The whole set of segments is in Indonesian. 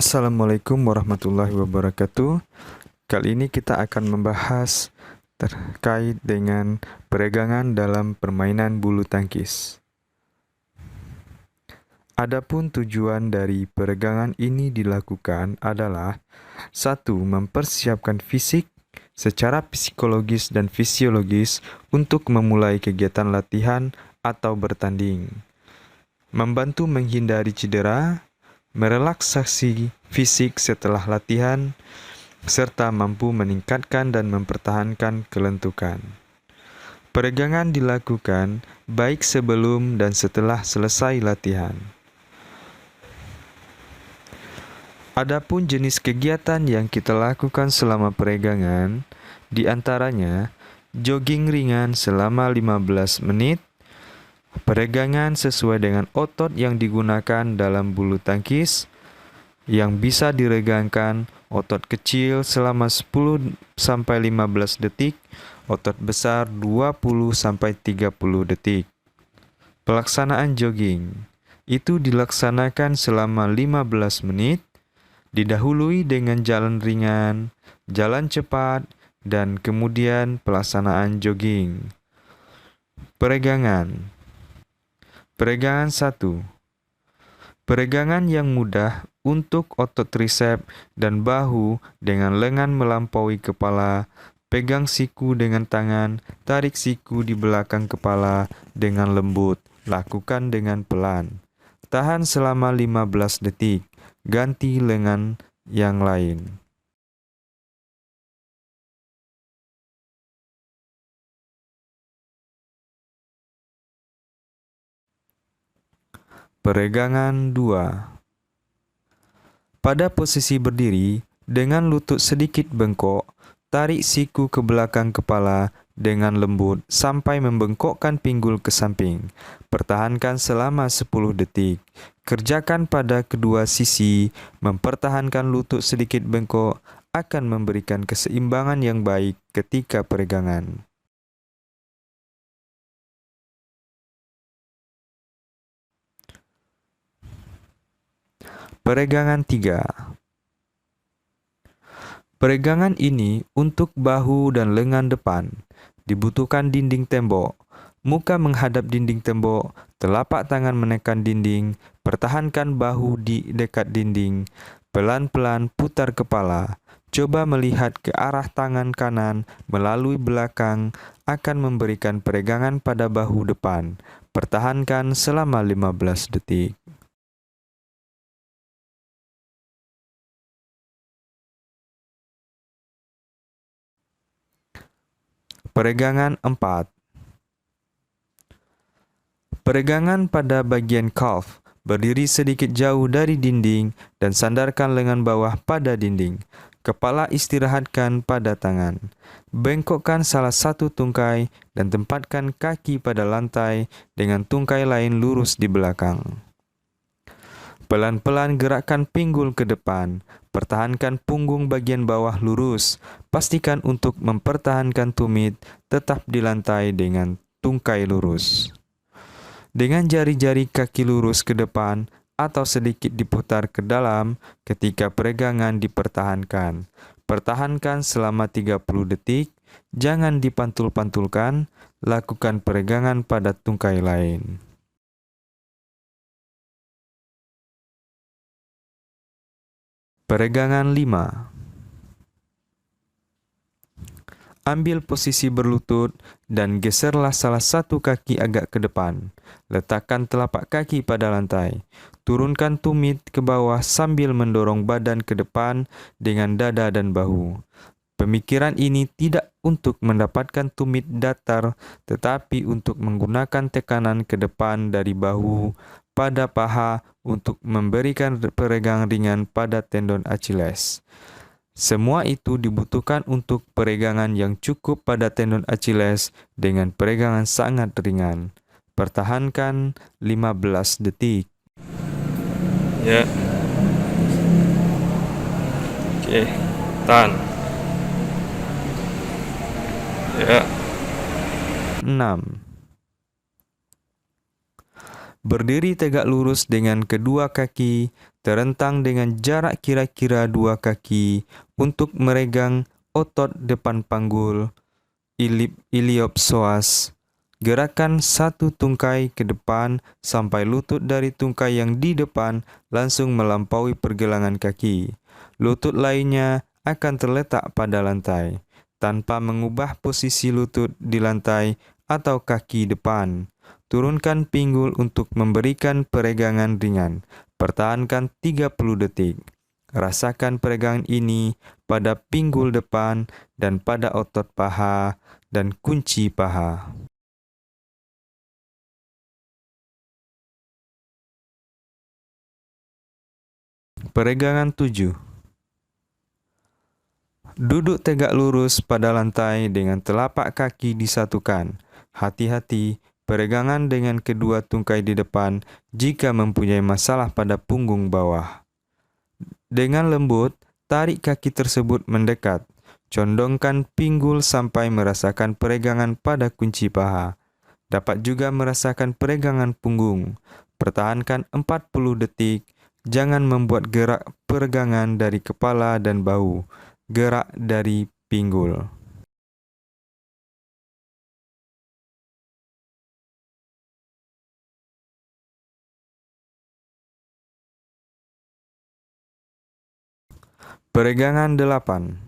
Assalamualaikum warahmatullahi wabarakatuh. Kali ini kita akan membahas terkait dengan peregangan dalam permainan bulu tangkis. Adapun tujuan dari peregangan ini dilakukan adalah 1. Mempersiapkan fisik secara psikologis dan fisiologis untuk memulai kegiatan latihan atau bertanding. Membantu menghindari cedera, merelaksasi fisik setelah latihan, serta mampu meningkatkan dan mempertahankan kelentukan. Peregangan dilakukan baik sebelum dan setelah selesai latihan. Adapun jenis kegiatan yang kita lakukan selama peregangan, di antaranya jogging ringan selama 15 menit, peregangan sesuai dengan otot yang digunakan dalam bulu tangkis, yang bisa diregangkan otot kecil selama 10-15 detik, otot besar 20-30 detik. Pelaksanaan jogging itu dilaksanakan selama 15 menit, didahului dengan jalan ringan, jalan cepat, dan kemudian pelaksanaan jogging. Peregangan 1. Peregangan yang mudah untuk otot tricep dan bahu dengan lengan melampaui kepala, pegang siku dengan tangan, tarik siku di belakang kepala dengan lembut, lakukan dengan pelan. Tahan selama 15 detik, ganti lengan yang lain. Peregangan 2. Pada posisi berdiri, dengan lutut sedikit bengkok, tarik siku ke belakang kepala dengan lembut sampai membengkokkan pinggul ke samping. Pertahankan selama 10 detik. Kerjakan pada kedua sisi, mempertahankan lutut sedikit bengkok akan memberikan keseimbangan yang baik ketika peregangan. Peregangan 3. Peregangan ini untuk bahu dan lengan depan. Dibutuhkan dinding tembok. Muka menghadap dinding tembok, telapak tangan menekan dinding, pertahankan bahu di dekat dinding. Pelan-pelan putar kepala. Coba melihat ke arah tangan kanan melalui belakang akan memberikan peregangan pada bahu depan. Pertahankan selama 15 detik. Peregangan 4. Peregangan pada bagian calf. Berdiri sedikit jauh dari dinding dan sandarkan lengan bawah pada dinding. Kepala istirahatkan pada tangan. Bengkokkan salah satu tungkai dan tempatkan kaki pada lantai dengan tungkai lain lurus di belakang. Pelan-pelan gerakkan pinggul ke depan. Pertahankan punggung bagian bawah lurus. Pastikan untuk mempertahankan tumit tetap di lantai dengan tungkai lurus. Dengan jari-jari kaki lurus ke depan atau sedikit diputar ke dalam ketika peregangan dipertahankan. Pertahankan selama 30 detik. Jangan dipantul-pantulkan. Lakukan peregangan pada tungkai lain. Peregangan 5. Ambil posisi berlutut dan geserlah salah satu kaki agak ke depan. Letakkan telapak kaki pada lantai. Turunkan tumit ke bawah sambil mendorong badan ke depan dengan dada dan bahu. Pemikiran ini tidak untuk mendapatkan tumit datar, tetapi untuk menggunakan tekanan ke depan dari bahu pada paha untuk memberikan peregangan ringan pada tendon Achilles. Semua itu dibutuhkan untuk peregangan yang cukup pada tendon Achilles dengan peregangan sangat ringan. Pertahankan 15 detik. Ya. Oke, tahan. Ya. 6. Berdiri tegak lurus dengan kedua kaki terentang dengan jarak kira-kira 2 kaki untuk meregang otot depan panggul, iliopsoas. Gerakan satu tungkai ke depan sampai lutut dari tungkai yang di depan langsung melampaui pergelangan kaki. Lutut lainnya akan terletak pada lantai, tanpa mengubah posisi lutut di lantai atau kaki depan. Turunkan pinggul untuk memberikan peregangan ringan. Pertahankan 30 detik. Rasakan peregangan ini pada pinggul depan dan pada otot paha dan kunci paha. Peregangan 7. Duduk tegak lurus pada lantai dengan telapak kaki disatukan. Hati-hati, peregangan dengan kedua tungkai di depan jika mempunyai masalah pada punggung bawah. Dengan lembut, tarik kaki tersebut mendekat. Condongkan pinggul sampai merasakan peregangan pada kunci paha. Dapat juga merasakan peregangan punggung. Pertahankan 40 detik. Jangan membuat gerak peregangan dari kepala dan bahu. Gerak dari pinggul. Peregangan 8.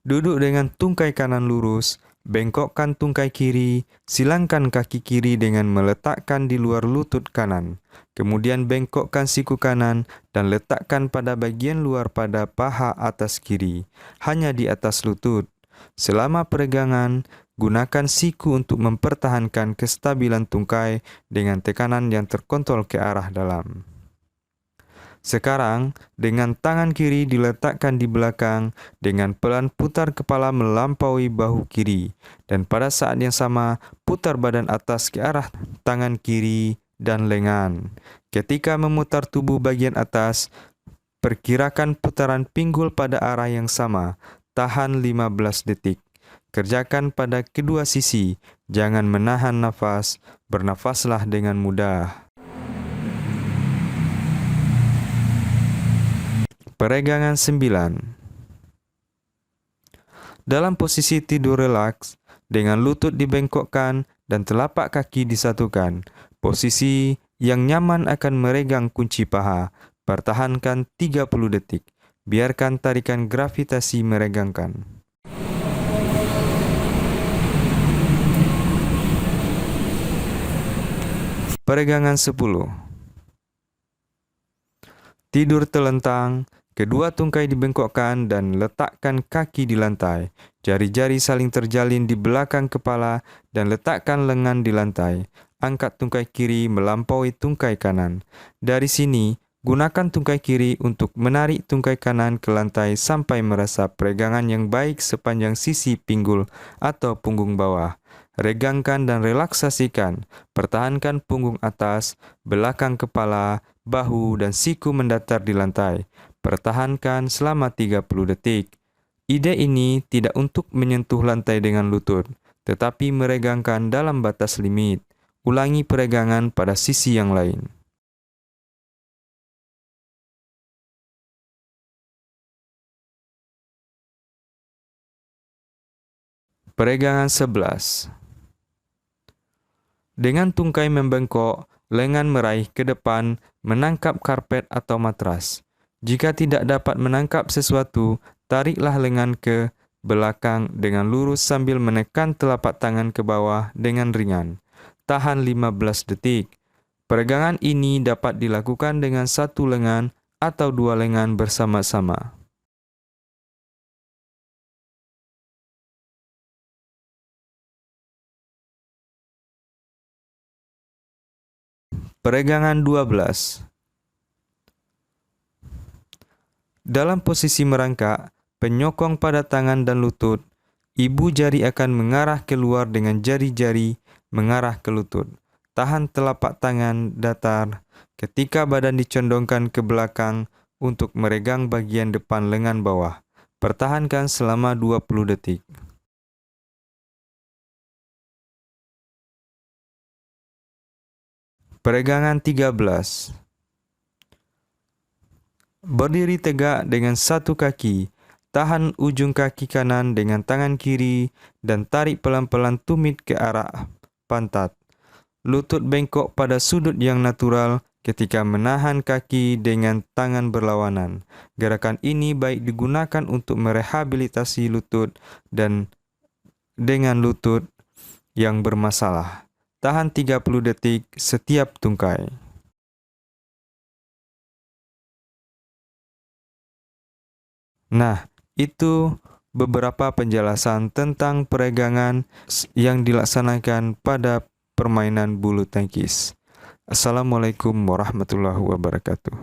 Duduk dengan tungkai kanan lurus, bengkokkan tungkai kiri, silangkan kaki kiri dengan meletakkan di luar lutut kanan. Kemudian bengkokkan siku kanan dan letakkan pada bagian luar pada paha atas kiri, hanya di atas lutut. Selama peregangan, gunakan siku untuk mempertahankan kestabilan tungkai dengan tekanan yang terkontrol ke arah dalam. Sekarang, dengan tangan kiri diletakkan di belakang, dengan pelan putar kepala melampaui bahu kiri, dan pada saat yang sama, putar badan atas ke arah tangan kiri dan lengan. Ketika memutar tubuh bagian atas, perkirakan putaran pinggul pada arah yang sama. Tahan 15 detik. Kerjakan pada kedua sisi, jangan menahan nafas, bernafaslah dengan mudah. Peregangan 9. Dalam posisi tidur relaks, dengan lutut dibengkokkan dan telapak kaki disatukan. Posisi yang nyaman akan meregang kunci paha. Pertahankan 30 detik. Biarkan tarikan gravitasi meregangkan. Peregangan 10. Tidur telentang, kedua tungkai dibengkokkan dan letakkan kaki di lantai. Jari-jari saling terjalin di belakang kepala dan letakkan lengan di lantai. Angkat tungkai kiri melampaui tungkai kanan. Dari sini, gunakan tungkai kiri untuk menarik tungkai kanan ke lantai sampai merasa peregangan yang baik sepanjang sisi pinggul atau punggung bawah. Regangkan dan relaksasikan. Pertahankan punggung atas, belakang kepala, bahu, dan siku mendatar di lantai. Pertahankan selama 30 detik. Ide ini tidak untuk menyentuh lantai dengan lutut, tetapi meregangkan dalam batas limit. Ulangi peregangan pada sisi yang lain. Peregangan 11. Dengan tungkai membengkok, lengan meraih ke depan, menangkap karpet atau matras. Jika tidak dapat menangkap sesuatu, tariklah lengan ke belakang dengan lurus sambil menekan telapak tangan ke bawah dengan ringan. Tahan 15 detik. Peregangan ini dapat dilakukan dengan satu lengan atau dua lengan bersama-sama. Peregangan 12. Dalam posisi merangkak, penyokong pada tangan dan lutut, ibu jari akan mengarah keluar dengan jari-jari mengarah ke lutut. Tahan telapak tangan datar ketika badan dicondongkan ke belakang untuk meregang bagian depan lengan bawah. Pertahankan selama 20 detik. Peregangan 13. Berdiri tegak dengan satu kaki, tahan ujung kaki kanan dengan tangan kiri dan tarik pelan-pelan tumit ke arah pantat. Lutut bengkok pada sudut yang natural ketika menahan kaki dengan tangan berlawanan. Gerakan ini baik digunakan untuk merehabilitasi lutut dan dengan lutut yang bermasalah. Tahan 30 detik setiap tungkai. Nah, itu beberapa penjelasan tentang peregangan yang dilaksanakan pada permainan bulu tangkis. Assalamualaikum warahmatullahi wabarakatuh.